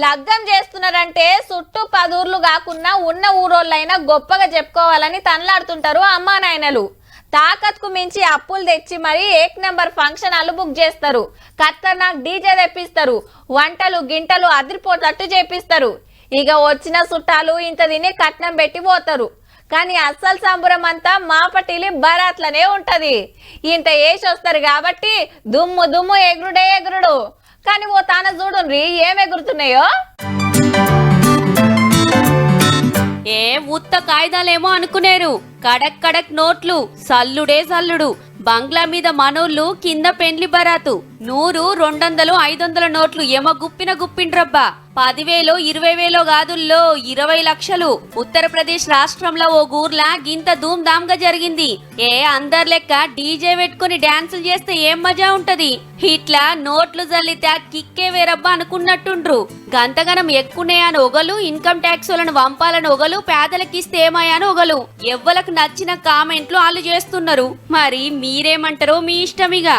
లగ్గం చేస్తున్నారంటే చుట్టూ 10 ఊర్లు కాకున్నా ఉన్న ఊరోళ్ళైనా గొప్పగా చెప్పుకోవాలని తనలాడుతుంటారు అమ్మా నాయనలు. తాకత్కు మించి అప్పులు తెచ్చి మరి ఏక్ నెంబర్ ఫంక్షన్ హాల్ బుక్ చేస్తారు. ఖతర్నాక్ డీజే తెప్పిస్తారు. వంటలు గింటలు అదిరిపోతట్టు చేపిస్తారు. ఇక వచ్చిన చుట్టాలు ఇంత తిని కట్నం పెట్టి పోతారు. కానీ అస్సలు సంబరం అంతా మాపటిలి బరాత్లనే ఉంటది. ఇంత వేసి వస్తారు కాబట్టి దుమ్ము దుమ్ము ఎగురుడే ఎగురుడు. కానీ ఓ తాన చూడుండ్రి ఏం ఎగురుతున్నాయో. ఏ ఉత్త కాయిదాలేమో అనుకునేరు. కడక్ కడక్ నోట్లు, సల్లుడే సల్లుడు. బంగ్లా మీద మనోళ్ళు కింద పెండ్లి బరాతు. 100, 200, 500 నోట్లు ఎమ గుప్పిన గుప్పిండ్రబ్బా. 10,000, 20,000 కాదుల్లో 20 లక్షలు. ఉత్తరప్రదేశ్ రాష్ట్రంలో ఓ ఊర్లా గింత ధూమ్ ధామ్ గా జరిగింది. ఏ అందరు లెక్క డీజే పెట్టుకుని డాన్సులు చేస్తే ఏం మజా ఉంటది. ఇట్లా నోట్లు జల్లితే కిక్కే వేరబ్బా అనుకున్నట్టుండ్రు. గంతగనం ఎక్కున్నాయని ఒగలు, ఇన్కమ్ ట్యాక్స్ లను వంపాలని ఒగలు, పేదలకిస్తే ఏమయ్యాని ఒగలు. ఎవ్వలకు నచ్చిన కామెంట్లు వాళ్ళు చేస్తున్నారు. మరి మీరేమంటారో మీ ఇష్టమిగా.